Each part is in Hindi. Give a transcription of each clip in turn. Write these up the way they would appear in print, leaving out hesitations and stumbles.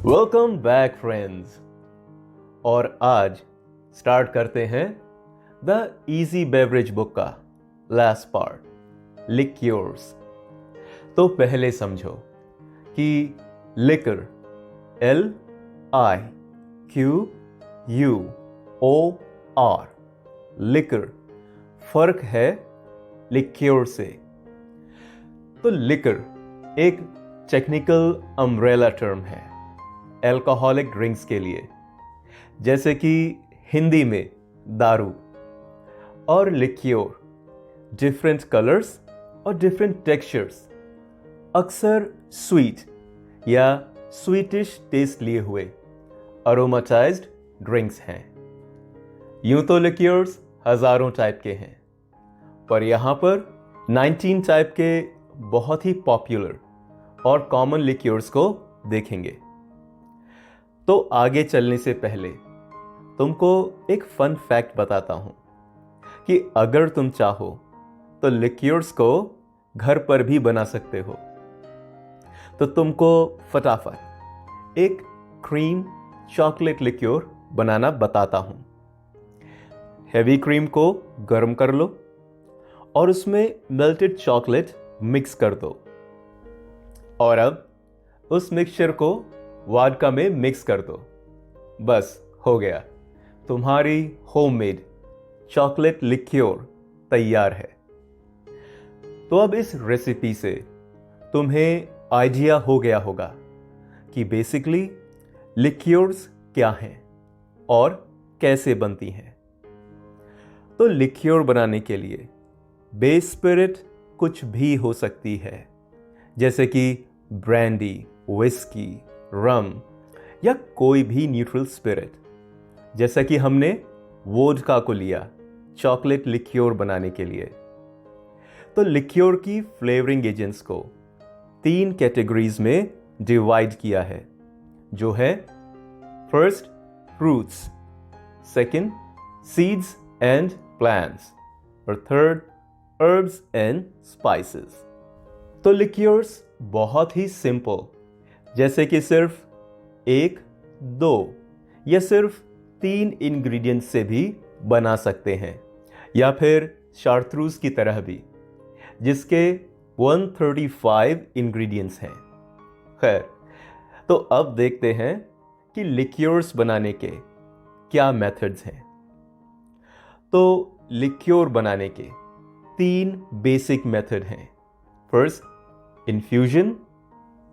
Welcome back friends. और आज स्टार्ट करते हैं द इजी बेवरेज बुक का लास्ट पार्ट, लिक्योर्स। तो पहले समझो कि लिकर LIQUEUR लिकर फर्क है लिक्योर से। तो लिकर एक टेक्निकल अम्ब्रेला टर्म है अल्कोहलिक ड्रिंक्स के लिए, जैसे कि हिंदी में दारू, और लिक्योर डिफरेंट कलर्स और डिफरेंट टेक्सचर्स, अक्सर स्वीट या स्वीटिश टेस्ट लिए हुए अरोमाटाइज्ड ड्रिंक्स हैं। यूं तो लिक्योर्स हजारों टाइप के हैं, पर यहां पर 19 टाइप के बहुत ही पॉपुलर और कॉमन लिक्योर्स को देखेंगे। तो आगे चलने से पहले तुमको एक फन फैक्ट बताता हूं कि अगर तुम चाहो तो लिक्योर्स को घर पर भी बना सकते हो। तो तुमको फटाफट एक क्रीम चॉकलेट लिक्योर बनाना बताता हूं। हेवी क्रीम को गर्म कर लो और उसमें मेल्टेड चॉकलेट मिक्स कर दो, और अब उस मिक्सचर को वोडका में मिक्स कर दो। बस हो गया, तुम्हारी होममेड चॉकलेट लिक्योर तैयार है। तो अब इस रेसिपी से तुम्हें आइडिया हो गया होगा कि बेसिकली लिक्योर्स क्या हैं और कैसे बनती हैं। तो लिक्योर बनाने के लिए बेस स्पिरिट कुछ भी हो सकती है, जैसे कि ब्रांडी, विस्की, रम या कोई भी न्यूट्रल स्पिरिट, जैसा कि हमने वोडका को लिया चॉकलेट लिक्योर बनाने के लिए। तो लिक्योर की फ्लेवरिंग एजेंट्स को 3 कैटेगरीज में डिवाइड किया है, जो है first fruits, second seeds and plants, और थर्ड हर्ब्स एंड स्पाइसेस। तो लिक्योर्स बहुत ही सिंपल, जैसे कि सिर्फ 1, 2 या सिर्फ 3 इंग्रेडिएंट्स से भी बना सकते हैं, या फिर चार्ट्रूज की तरह भी, जिसके 135 इंग्रेडिएंट्स हैं। खैर, तो अब देखते हैं कि लिक्योर्स बनाने के क्या मेथड्स हैं। तो लिक्योर बनाने के 3 बेसिक मेथड हैं। First infusion,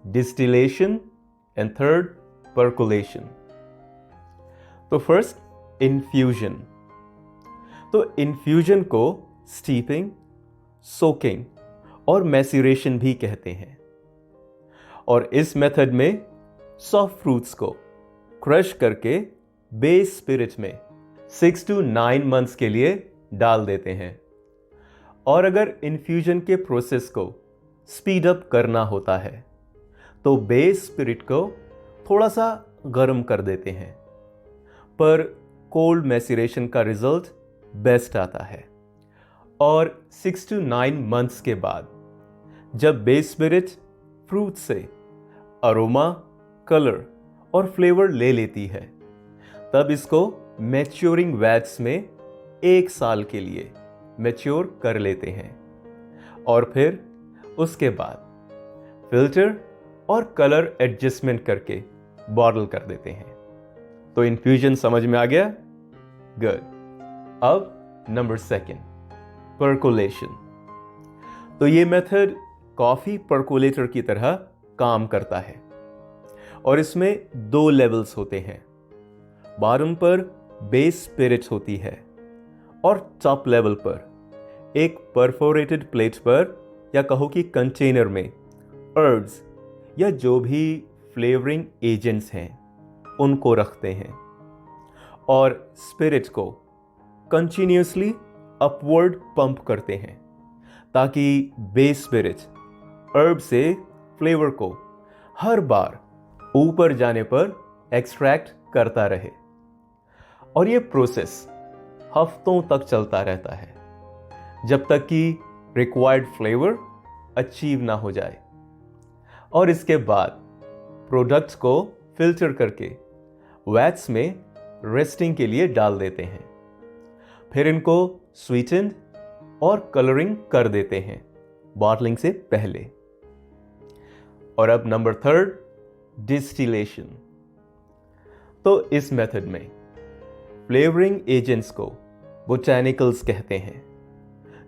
distillation and third percolation। तो फर्स्ट infusion। तो infusion को स्टीपिंग, सोकिंग और मैसीरेशन भी कहते हैं, और इस मेथड में सॉफ्ट फ्रूट्स को क्रश करके बेस स्पिरिट में 6 to 9 मंथ्स के लिए डाल देते हैं। और अगर इन्फ्यूजन के प्रोसेस को स्पीड अप करना होता है तो बेस स्पिरिट को थोड़ा सा गर्म कर देते हैं, पर कोल्ड मैसीरेशन का रिजल्ट बेस्ट आता है। और 6 to 9 मंथ्स के बाद जब बेस स्पिरिट फ्रूट से अरोमा, कलर और फ्लेवर ले लेती है, तब इसको मैच्योरिंग वैट्स में 1 साल के लिए मैच्योर कर लेते हैं, और फिर उसके बाद फिल्टर और कलर एडजस्टमेंट करके बॉटल कर देते हैं। तो इन्फ्यूजन समझ में आ गया? गुड। अब नंबर 2, पर्कोलेशन। तो ये मेथड कॉफी पर्कोलेटर की तरह काम करता है, और इसमें 2 लेवल्स होते हैं। बॉटम पर बेस स्पिरिट होती है, और टॉप लेवल पर एक परफोरेटेड प्लेट पर या कहो कि कंटेनर में हर्ब्स या जो भी फ्लेवरिंग एजेंट्स हैं उनको रखते हैं, और स्पिरिट को कंटिन्यूसली अपवर्ड पंप करते हैं, ताकि बेस स्पिरिट हर्ब से फ्लेवर को हर बार ऊपर जाने पर एक्सट्रैक्ट करता रहे। और ये प्रोसेस हफ्तों तक चलता रहता है, जब तक कि रिक्वायर्ड फ्लेवर अचीव ना हो जाए। और इसके बाद प्रोडक्ट्स को फिल्टर करके वैट्स में रेस्टिंग के लिए डाल देते हैं। फिर इनको स्वीटेंड और कलरिंग कर देते हैं बॉटलिंग से पहले। और अब नंबर 3, डिस्टिलेशन। तो इस मेथड में फ्लेवरिंग एजेंट्स को बोटैनिकल्स कहते हैं,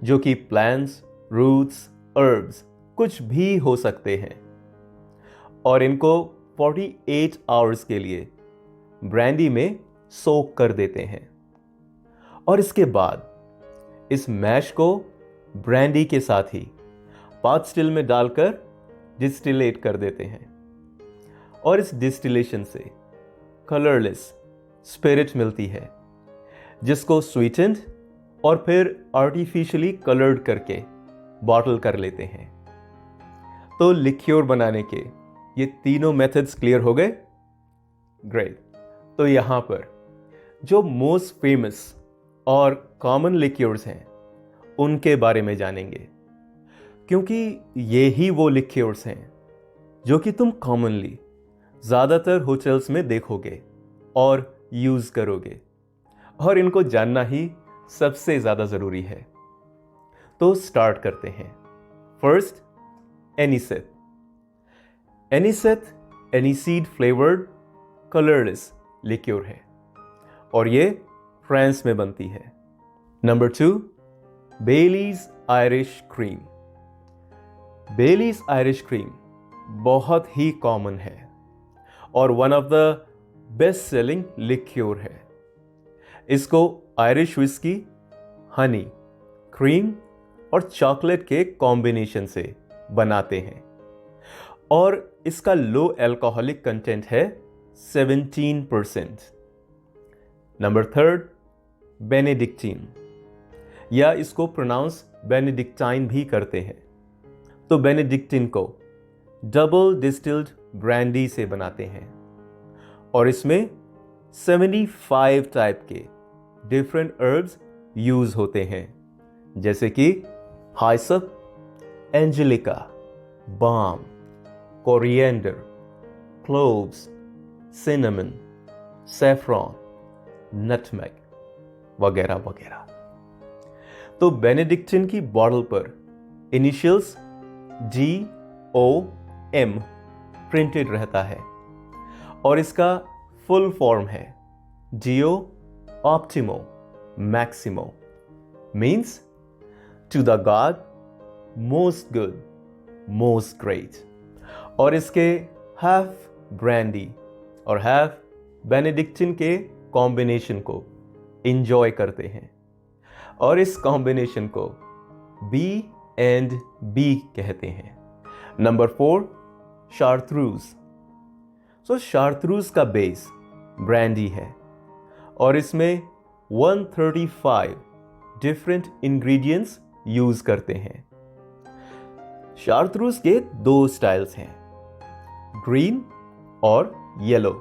जो कि प्लांट्स, रूट्स, हर्ब्स कुछ भी हो सकते हैं, और इनको 48 आवर्स के लिए ब्रांडी में सोक कर देते हैं। और इसके बाद इस मैश को ब्रांडी के साथ ही पाथ स्टिल में डालकर डिस्टिलेट कर देते हैं। और इस डिस्टिलेशन से कलरलेस स्पिरिट मिलती है, जिसको स्वीटेंड और फिर आर्टिफिशियली कलर्ड करके बॉटल कर लेते हैं। तो लिक्योर बनाने के ये तीनों मेथड्स क्लियर हो गए? ग्रेट। तो यहां पर जो मोस्ट फेमस और कॉमन लिक्योर्स हैं उनके बारे में जानेंगे, क्योंकि ये ही वो लिक्योर्स हैं जो कि तुम कॉमनली ज़्यादातर होटल्स में देखोगे और यूज़ करोगे, और इनको जानना ही सबसे ज़्यादा ज़रूरी है। तो स्टार्ट करते हैं। First, anisette. Anisette aniseed flavoured colourless liqueur है और ये फ्रांस में बनती है। Number 2, Baileys Irish cream. Baileys Irish cream बहुत ही कॉमन है और one of the best selling liqueur है। इसको आयरिश विस्की, हनी, क्रीम और चॉकलेट के कॉम्बिनेशन से बनाते हैं और इसका लो अल्कोहलिक कंटेंट है 17%। नंबर 3, बेनेडिक्टीन, या इसको प्रोनाउंस बेनेडिक्टाइन भी करते हैं। तो बेनेडिक्टीन को डबल डिस्टिल्ड ब्रांडी से बनाते हैं और इसमें 75 टाइप के डिफरेंट हर्ब्स यूज होते हैं, जैसे कि hyssop, angelica, balm, coriander, cloves, cinnamon, saffron, nutmeg वगैरह वगैरह। तो बेनेडिक्टिन की बॉटल पर इनिशियल्स GOM प्रिंटेड रहता है और इसका फुल फॉर्म है जियो ऑप्टिमो मैक्सिमो, means to the God most good most great. और इसके हाफ ब्रांडी और हाफ बेनेडिक्टिन के कॉम्बिनेशन को इंजॉय करते हैं और इस कॉम्बिनेशन को B&B कहते हैं। नंबर 4, शार्ट्रूज। सो शार्ट्रूज का बेस ब्रांडी है और इसमें 135 डिफरेंट इंग्रेडिएंट्स यूज करते हैं। शार्ट्रूज के 2 स्टाइल्स हैं, ग्रीन और येलो।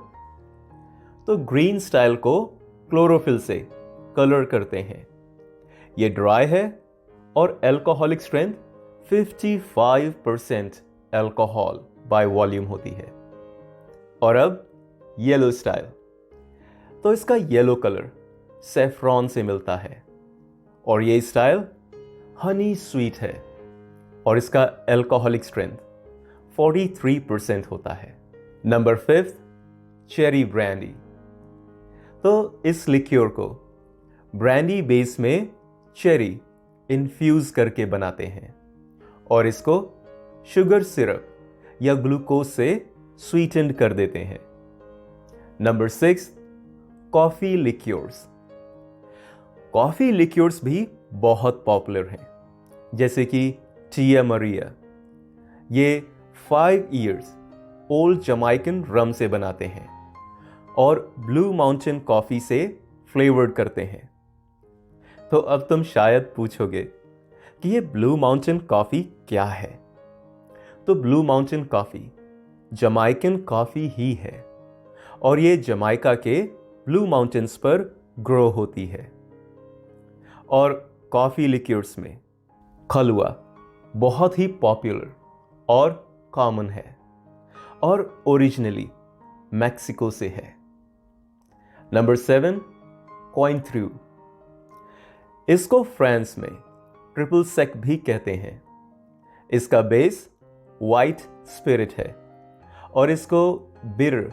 तो ग्रीन स्टाइल को क्लोरोफिल से कलर करते हैं। ये ड्राई है और alcoholic strength 55% alcohol by volume होती है। और अब येलो स्टाइल, तो इसका येलो कलर सैफरॉन से मिलता है और ये स्टाइल हनी स्वीट है और इसका अल्कोहलिक स्ट्रेंथ 43% होता है। Number 5, cherry brandy. तो इस लिक्योर को ब्रांडी बेस में चेरी इन्फ्यूज करके बनाते हैं और इसको शुगर सिरप या ग्लूकोज से स्वीटेंड कर देते हैं। Number 6, coffee liqueurs. Coffee liqueurs भी बहुत पॉपुलर हैं, जैसे कि टिया मरिया। ये 5 इयर्स ओल्ड जमाइकन रम से बनाते हैं और ब्लू माउंटेन कॉफी से फ्लेवर्ड करते हैं। तो अब तुम शायद पूछोगे कि ये ब्लू माउंटेन कॉफी क्या है? तो blue mountain coffee Jamaican coffee ही है और ये जमाइका के ब्लू माउंटेन्स पर ग्रो होती है। और कॉफी लिक्योर्स में खलुआ बहुत ही पॉपुलर और कॉमन है और ओरिजिनली मैक्सिको से है। नंबर 7, कोइंट्रू। इसको फ्रांस में ट्रिपल सेक भी कहते हैं। इसका बेस वाइट स्पिरिट है और इसको bitter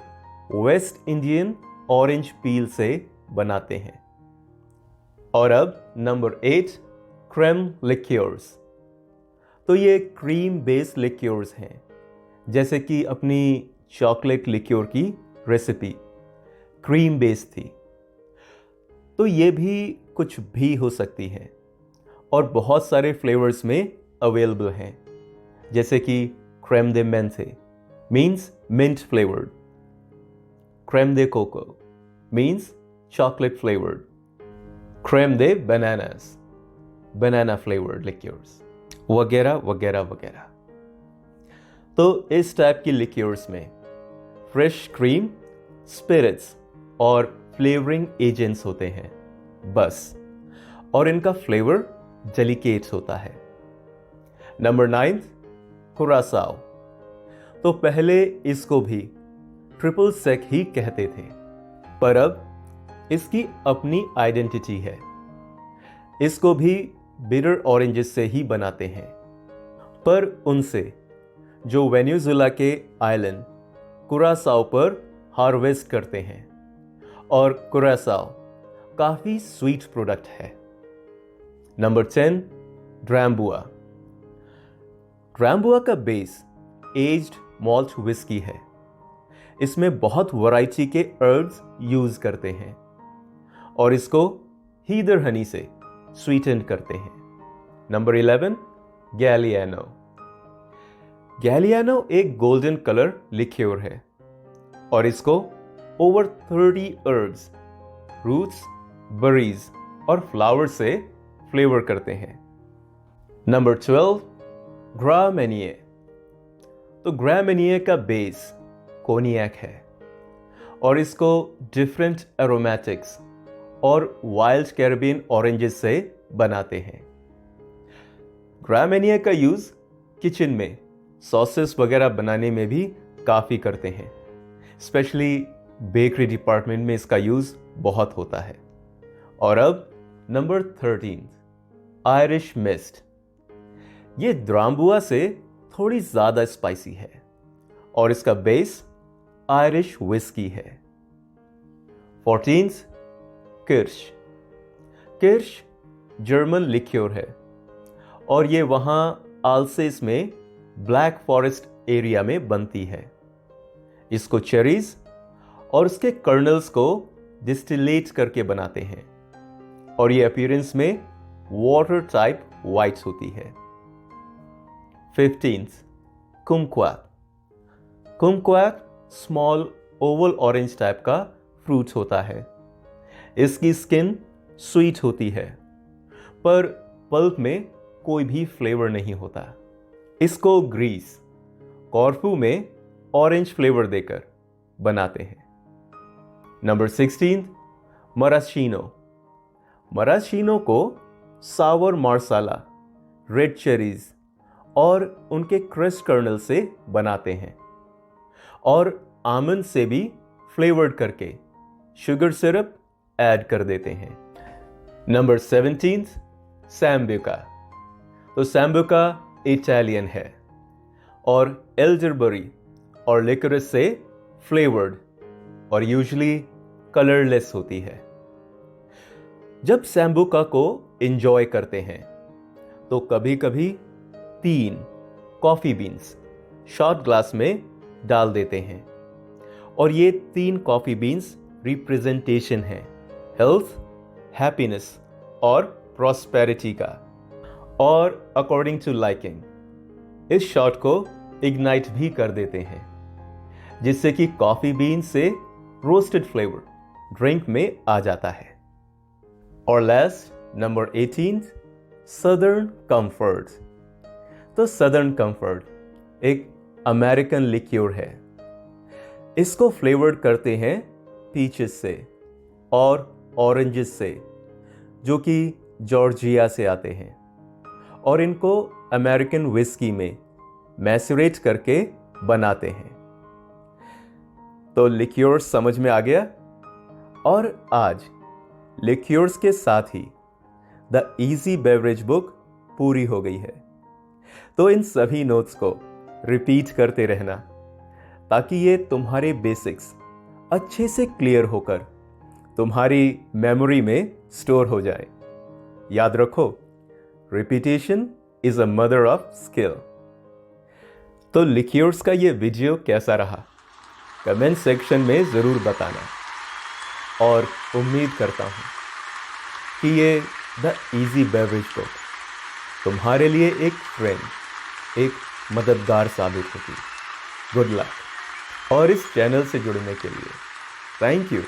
West Indian orange peel से बनाते हैं। और अब नंबर 8, क्रेम लिक्योर्स। तो ये क्रीम बेस्ड लिक्योर्स हैं, जैसे कि अपनी चॉकलेट लिक्योर की रेसिपी क्रीम बेस्ड थी। तो ये भी कुछ भी हो सकती है और बहुत सारे फ्लेवर्स में अवेलेबल हैं, जैसे कि creme de menthe means mint flavoured, creme de cocoa means chocolate flavoured, creme de bananas banana flavoured liqueurs, वगैरह वगैरह वगैरह। तो इस टाइप की लिक्योर्स में फ्रेश क्रीम, स्पिरिट्स और फ्लेवरिंग एजेंट्स होते हैं बस, और इनका फ्लेवर डेलिकेट होता है। Number 9, Curacao. तो पहले इसको भी ट्रिपल सेक ही कहते थे, पर अब इसकी अपनी आइडेंटिटी है। इसको भी बिटर ऑरेंजेस से ही बनाते हैं, पर उनसे जो वेनेजुएला के आइलैंड कुरासाओ पर हार्वेस्ट करते हैं, और कुरासाओ काफी स्वीट प्रोडक्ट है। नंबर 10, ड्राम्बुआ। ड्राम्बुआ का बेस एज्ड मॉल्ट विस्की है। इसमें बहुत वैरायटी के हर्ब्स यूज करते हैं और इसको हीदर हनी से स्वीटन करते हैं। Number 11, Galliano. गैलियानो एक गोल्डन कलर लिक्योर है और इसको ओवर 30 हर्ब्स, रूट्स, बरीज और फ्लावर्स से फ्लेवर करते हैं। नंबर 12, ग्रामिनिए। तो ग्रामिनिए का बेस कोनियाक है और इसको डिफरेंट एरोमेटिक्स और वाइल्ड कैरेबियन ऑरेंजेस से बनाते हैं। ग्रामिनिए का यूज किचन में सॉसेस वगैरह बनाने में भी काफी करते हैं, स्पेशली बेकरी डिपार्टमेंट में इसका यूज बहुत होता है। और अब नंबर 13, आयरिश मिस्ट। ये ड्राम्बुआ से थोड़ी ज्यादा स्पाइसी है और इसका बेस आयरिश विस्की है। 14, किर्श। किर्श जर्मन लिक्योर है और ये वहां आल्सेस में ब्लैक फॉरेस्ट एरिया में बनती है। इसको चेरीज और उसके कर्नल्स को डिस्टिलेट करके बनाते हैं और ये अपीयरेंस में वाटर टाइप वाइट होती है। 15, कुमक्वाक। कुमक्वाक स्मॉल ओवल ऑरेंज टाइप का फ्रूट होता है। इसकी स्किन स्वीट होती है पर पल्प में कोई भी फ्लेवर नहीं होता। इसको ग्रीस, कॉर्फू में ऑरेंज फ्लेवर देकर बनाते हैं। नंबर 16, मराशिनो। मराशिनो को सावर मार्साला, रेड चेरीज और उनके क्रश कर्नल से बनाते हैं और आमंड से भी फ्लेवर्ड करके शुगर सिरप ऐड कर देते हैं। नंबर 17, सैम्बुका। तो सैम्बुका इटालियन है और एल्डरबेरी और लिक्योरस से फ्लेवर्ड और यूजुअली कलरलेस होती है। जब सैम्बुका को एंजॉय करते हैं तो कभी कभी 3 कॉफी बीन्स शॉट ग्लास में डाल देते हैं और ये 3 कॉफी बीन्स रिप्रेजेंटेशन है हेल्थ, हैप्पीनेस और प्रॉस्पेरिटी का। और अकॉर्डिंग टू लाइकिंग इस शॉट को इग्नाइट भी कर देते हैं, जिससे कि कॉफी बीन से रोस्टेड फ्लेवर ड्रिंक में आ जाता है। और लास्ट नंबर 18, सदर्न कंफर्ट। तो सदर्न कंफर्ट एक अमेरिकन लिक्योर है। इसको फ्लेवर्ड करते हैं पीचेस से और ऑरेंजेस से, जो कि जॉर्जिया से आते हैं, और इनको अमेरिकन विस्की में मैसरेट करके बनाते हैं। तो लिक्योर्स समझ में आ गया। और आज लिक्योर्स के साथ ही द इजी बेवरेज बुक पूरी हो गई है। तो इन सभी नोट्स को रिपीट करते रहना ताकि ये तुम्हारे बेसिक्स अच्छे से क्लियर होकर तुम्हारी मेमोरी में स्टोर हो जाए। याद रखो, repetition is a mother of skill. तो लिक्योर्स का ये वीडियो कैसा रहा कमेंट सेक्शन में ज़रूर बताना। और उम्मीद करता हूँ कि ये द इजी बेवरेज बुक तुम्हारे लिए एक फ्रेंड, एक मददगार साबित होगी। Good luck. और इस चैनल से जुड़ने के लिए थैंक यू।